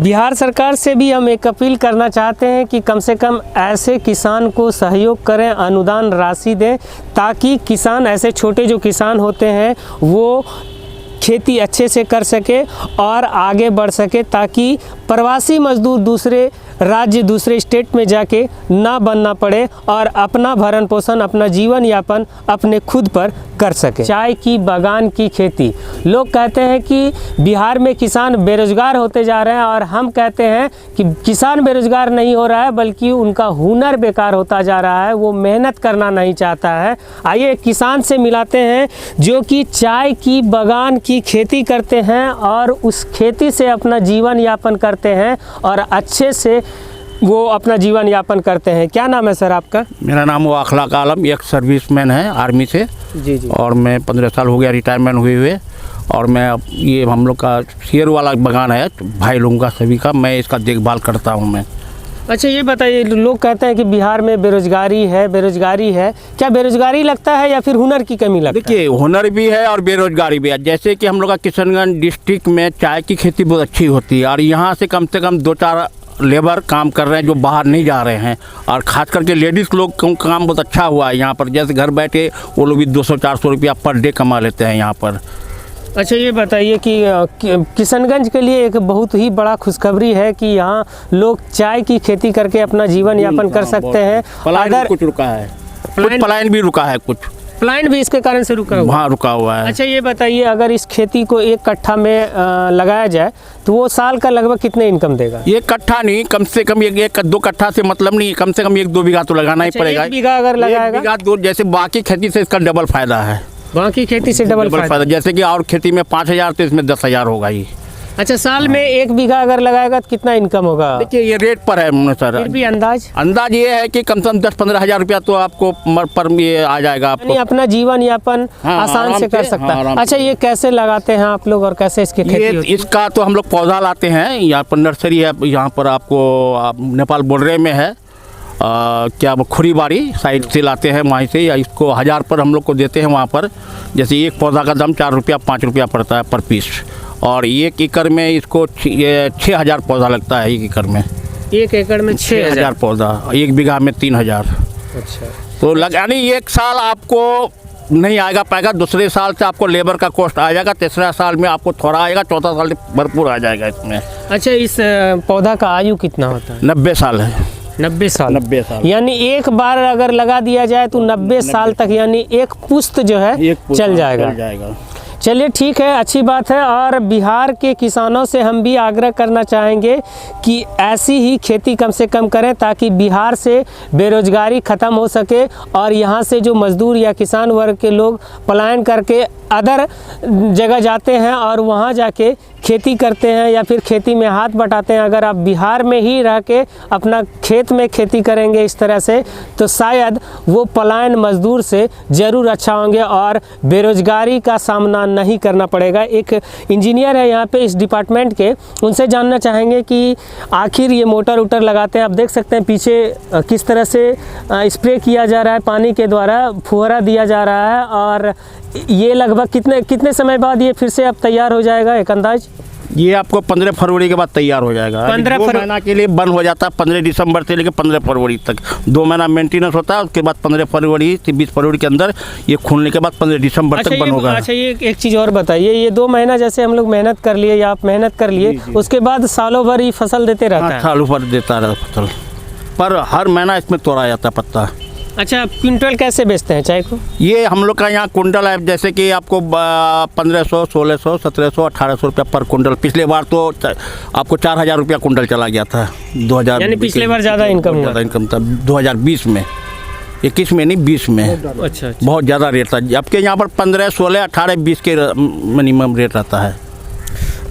बिहार सरकार से भी हम एक अपील करना चाहते हैं कि कम से कम ऐसे किसान को सहयोग करें, अनुदान राशि दें, ताकि किसान, ऐसे छोटे जो किसान होते हैं वो खेती अच्छे से कर सके और आगे बढ़ सके, ताकि प्रवासी मजदूर दूसरे राज्य, दूसरे स्टेट में जाके ना बनना पड़े और अपना भरण पोषण, अपना जीवन यापन अपने खुद पर कर सके। चाय की बागान की खेती, लोग कहते हैं कि बिहार में किसान बेरोजगार होते जा रहे हैं, और हम कहते हैं कि किसान बेरोजगार नहीं हो रहा है, बल्कि उनका हुनर बेकार होता जा रहा है, वो मेहनत करना नहीं चाहता है। आइए किसान से मिलाते हैं जो कि चाय की बागान की खेती करते हैं और उस खेती से अपना जीवन यापन करते हैं और अच्छे से वो अपना जीवन यापन करते हैं। क्या नाम है सर आपका? मेरा नाम वो अखलाक आलम, एक सर्विसमैन है आर्मी से। जी जी। और मैं 15 साल हो गया रिटायरमेंट हुए और मैं ये हम लोग का शेर वाला बागान है भाई लोगों का, सभी का, मैं इसका देखभाल करता हूँ मैं। अच्छा ये बताइए, लोग कहते हैं कि बिहार में बेरोजगारी है, क्या बेरोजगारी लगता है या फिर हुनर की कमी लगता है? देखिए, हुनर भी है और बेरोजगारी भी है। जैसे कि हम लोग का किशनगंज डिस्ट्रिक्ट में चाय की खेती बहुत अच्छी होती है और यहाँ से कम 2-4 लेबर काम कर रहे हैं जो बाहर नहीं जा रहे हैं, और ख़ास करके लेडीज़ लोग का काम बहुत अच्छा हुआ है यहाँ पर। जैसे घर बैठे वो लोग भी 200-400 रुपया पर डे कमा लेते हैं यहाँ पर। अच्छा ये बताइए कि किशनगंज के लिए एक बहुत ही बड़ा खुशखबरी है कि यहाँ लोग चाय की खेती करके अपना जीवन यापन कर सकते हैं। अगर कुछ रुका है, पलायन भी रुका है, कुछ प्लांट भी इसके कारण से रुका हुआ, हाँ रुका हुआ है। अच्छा ये बताइए, अगर इस खेती को 1 कट्ठा में लगाया जाए तो वो साल का लगभग कितने इनकम देगा? 1 कट्ठा नहीं, कम से कम 1-2 कट्ठा से मतलब नहीं, कम से कम 1-2 बीघा तो लगाना ही पड़ेगा। 1 बीघा अगर लगाएगा, 1 बीघा 2, जैसे बाकी खेती से इसका डबल फायदा है। बाकी खेती से डबल फायदा, जैसे कि और खेती में 5,000 तो इसमें 10,000 होगा ही। अच्छा, साल में 1 बीघा अगर लगाएगा तो कितना इनकम होगा? देखिए ये रेट पर है सर, फिर भी अंदाज ये है कि कम से कम 10-15 हज़ार रुपया तो आपको पर ये आ जाएगा आपको। अपना जीवन यापन आसान से कर सकता है। अच्छा ये कैसे लगाते हैं आप लोग और कैसे इसकी खेती होती है? इसका तो हम लोग पौधा लाते हैं, यहाँ पर नर्सरी है, यहाँ पर आपको नेपाल बॉर्डर में है, क्या खुरीबाड़ी साइड से लाते हैं वहीं से, या इसको 1000 पर हम लोग को देते हैं वहाँ पर। जैसे एक पौधा का दाम 4 रुपया 5 रुपया पड़ता है पर पीस, और 1 एकड़ में इसको 6,000 पौधा लगता है। 1 एकड़ में 1 एकड़ में 6,000 पौधा, 1 बीघा में 3,000। अच्छा, तो यानी 1 साल आपको नहीं आएगा पाएगा, दूसरे साल से आपको लेबर का कॉस्ट आ जाएगा, तीसरा साल में आपको थोड़ा आएगा, चौथा साल भरपूर आ जाएगा इसमें। अच्छा, इस पौधा का आयु कितना होता है? 90 साल है। 90 साल, 90 साल, यानी एक बार अगर लगा दिया जाए तो 90 साल तक, यानी एक पुश्त जो है चल जाएगा। चलिए ठीक है, अच्छी बात है। और बिहार के किसानों से हम भी आग्रह करना चाहेंगे कि ऐसी ही खेती कम से कम करें, ताकि बिहार से बेरोजगारी ख़त्म हो सके और यहाँ से जो मजदूर या किसान वर्ग के लोग पलायन करके अदर जगह जाते हैं और वहाँ जाके खेती करते हैं या फिर खेती में हाथ बटाते हैं, अगर आप बिहार में ही रह के अपना खेत में खेती करेंगे इस तरह से, तो शायद वो पलायन मजदूर से ज़रूर अच्छा होंगे और बेरोजगारी का सामना नहीं करना पड़ेगा। एक इंजीनियर है यहाँ पे इस डिपार्टमेंट के, उनसे जानना चाहेंगे कि आखिर ये मोटर लगाते हैं, आप देख सकते हैं पीछे किस तरह से स्प्रे किया जा रहा है, पानी के द्वारा फुहारा दिया जा रहा है, और ये लगभग कितने समय बाद ये फिर से अब तैयार हो जाएगा? एक अंदाज? ये आपको 15 फरवरी के बाद तैयार हो जाएगा। 15 महीना के लिए बंद हो जाता है, 15 दिसंबर से लेकर 15 फरवरी तक 2 महीना मेंटेनेंस होता है। उसके बाद 15 फरवरी से 20 फरवरी के अंदर ये खुलने के बाद 15 दिसंबर तक बंद होगा। अच्छा ये एक चीज़ और बताइए, ये 2 महीना जैसे हम लोग मेहनत कर लिए या आप मेहनत कर लिए, उसके बाद सालों भर ये फसल देते रहता है? सालों भर देता रहता फसल, पर हर महीना इसमें तोड़ा जाता है पत्ता। अच्छा, क्विंटल कैसे बेचते हैं चाय को? ये हम लोग का यहाँ कुंटल है, जैसे कि आपको 1500, 1600, 1700, 1800 रुपया पर कुंटल। पिछले बार तो आपको 4,000 रुपया कुंटल चला गया था 2000, यानी पिछले बार ज़्यादा इनकम था 2020 में, 21 में नहीं 20 में। अच्छा, बहुत ज़्यादा रेट था, जबकि यहाँ पर 15, 16, 18, 20 के मिनिमम रेट रहता है।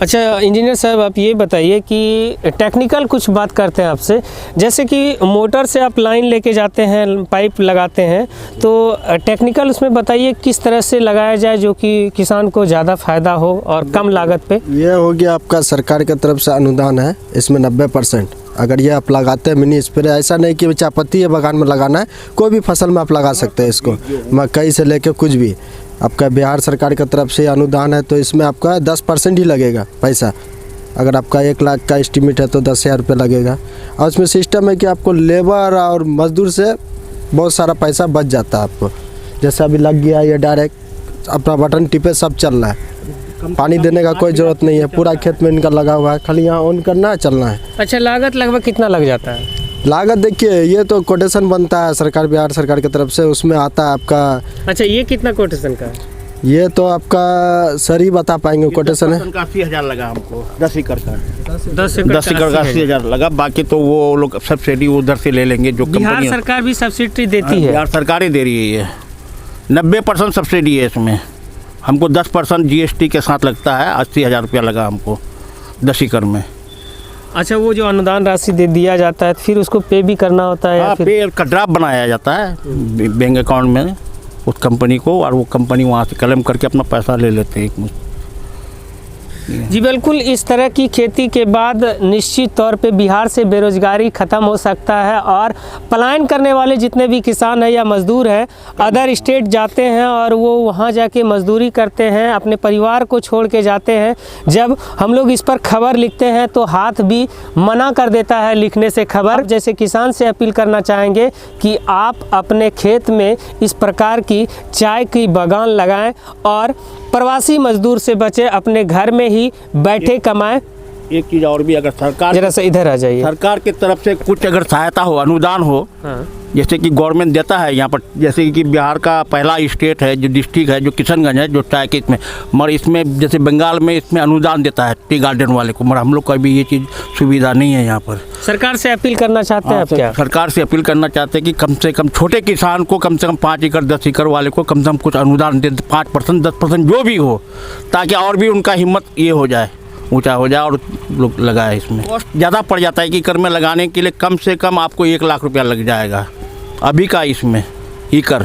अच्छा इंजीनियर साहब, आप ये बताइए कि टेक्निकल कुछ बात करते हैं आपसे, जैसे कि मोटर से आप लाइन लेके जाते हैं, पाइप लगाते हैं, तो टेक्निकल उसमें बताइए किस तरह से लगाया जाए जो कि किसान को ज़्यादा फ़ायदा हो और कम लागत पे? ये हो गया आपका सरकार की तरफ से अनुदान है, इसमें 90%। अगर ये आप लगाते हैं मिनी स्प्रे, ऐसा नहीं कि चायपत्ती है बगान में लगाना है, कोई भी फसल में आप लगा सकते हैं इसको, मकई से लेके कुछ भी। आपका बिहार सरकार की तरफ से अनुदान है, तो इसमें आपका 10% ही लगेगा पैसा। अगर आपका 1 लाख का एस्टीमेट है तो 10,000 रुपये लगेगा। और उसमें सिस्टम है कि आपको लेबर और मजदूर से बहुत सारा पैसा बच जाता है आपको। जैसे अभी लग गया, ये डायरेक्ट अपना बटन टिपे सब चल रहा है, पानी देने का कोई ज़रूरत नहीं है, पूरा खेत में इनका लगा हुआ है, खाली यहाँ ऑन करना है, चलना है। अच्छा, लागत लगभग कितना लग जाता है? लागत देखिए, ये तो कोटेशन बनता है सरकार, बिहार सरकार की तरफ से, उसमें आता है आपका। अच्छा, ये कितना कोटेशन का है? ये तो आपका सर ही बता पाएंगे, कोटेशन है 80,000 लगा हमको, 10 एकड़ का 10 एकड़ का 80,000 लगा। बाकी तो वो लोग सब्सिडी उधर से ले लेंगे जो बिहार कंपनी। सरकार भी सब्सिडी देती है? बिहार सरकार ही दे रही है, ये 90% सब्सिडी है इसमें। हमको 10% GST के साथ लगता है। 80,000 रुपया लगा हमको 10 एकड़ में। अच्छा, वो जो अनुदान राशि दे दिया जाता है फिर उसको पे भी करना होता है या फिर? पे का ड्राफ्ट बनाया जाता है बैंक अकाउंट में उस कंपनी को, और वो कंपनी वहाँ से क्लेम करके अपना पैसा ले लेते हैं एकमुश्त। जी बिल्कुल, इस तरह की खेती के बाद निश्चित तौर पे बिहार से बेरोजगारी ख़त्म हो सकता है और पलायन करने वाले जितने भी किसान हैं या मज़दूर हैं अदर स्टेट जाते हैं और वो वहाँ जाके मज़दूरी करते हैं, अपने परिवार को छोड़ के जाते हैं। जब हम लोग इस पर खबर लिखते हैं तो हाथ भी मना कर देता है लिखने से खबर। जैसे किसान से अपील करना चाहेंगे कि आप अपने खेत में इस प्रकार की चाय की बागान लगाएं और प्रवासी मजदूर से बचे, अपने घर में ही बैठे कमाएं। एक चीज़ और भी, अगर सरकार, जरा सा इधर आ जाइए, सरकार की तरफ से कुछ अगर सहायता हो, अनुदान हो, हाँ। जैसे कि गवर्नमेंट देता है यहाँ पर, जैसे कि बिहार का पहला स्टेट है जो डिस्ट्रिक्ट है जो किशनगंज है, जो चाय के इसमें, मगर इसमें जैसे बंगाल में इसमें अनुदान देता है टी गार्डन वाले को, मगर हम लोग को अभी ये चीज़ सुविधा नहीं है यहाँ पर। सरकार से अपील करना चाहते हैं आप क्या? सरकार से अपील करना चाहते हैं कि कम से कम छोटे किसान को कम से कम 5 एकड़ 10 एकड़ वाले को कम से कम कुछ अनुदान दे, 5% 10% जो भी हो, ताकि और भी उनका हिम्मत ये हो जाए, ऊंचा हो जाए और लोग लगाए। इसमें कॉस्ट ज़्यादा पड़ जाता है कि एकड़ में लगाने के लिए कम से कम आपको 1 लाख रुपया लग जाएगा अभी का इसमें एकड़।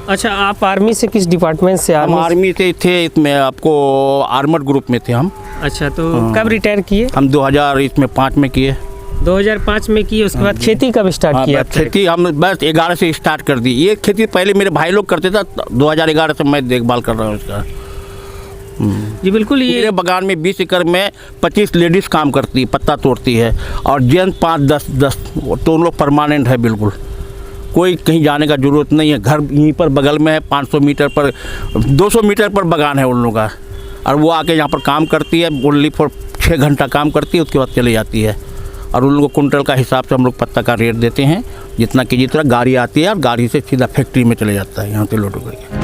अच्छा, आप आर्मी से किस डिपार्टमेंट से? हम आर्मी से थे, इसमें आपको आर्मर्ड ग्रुप में थे हम। अच्छा, तो कब रिटायर किए? हम 2005 में किए। 2005 में किए, उसके बाद खेती कब स्टार्ट किया? खेती हम बस 11 से स्टार्ट कर दी। ये खेती पहले मेरे भाई लोग करते थे, 2011 से मैं देखभाल कर रहा हूँ इसका। जी बिल्कुल, ये मेरे बागान में 20 एकड़ में 25 लेडीज़ काम करती है, पत्ता तोड़ती है, और जेंट्स 5-10 तो उन लोग परमानेंट है। बिल्कुल कोई कहीं जाने का ज़रूरत नहीं है, घर यहीं पर बगल में है, 500 मीटर पर 200 मीटर पर बागान है उन लोगों का, और वो आके यहाँ पर काम करती है, ओनली फॉर 6 घंटा काम करती है, उसके बाद चली जाती है। और उन लोगों को कुंटल का हिसाब से हम लोग पत्ता का रेट देते हैं, जितना कि जितना गाड़ी आती है और गाड़ी से सीधा फैक्ट्री में चले जाता है, यहाँ से लोड करके।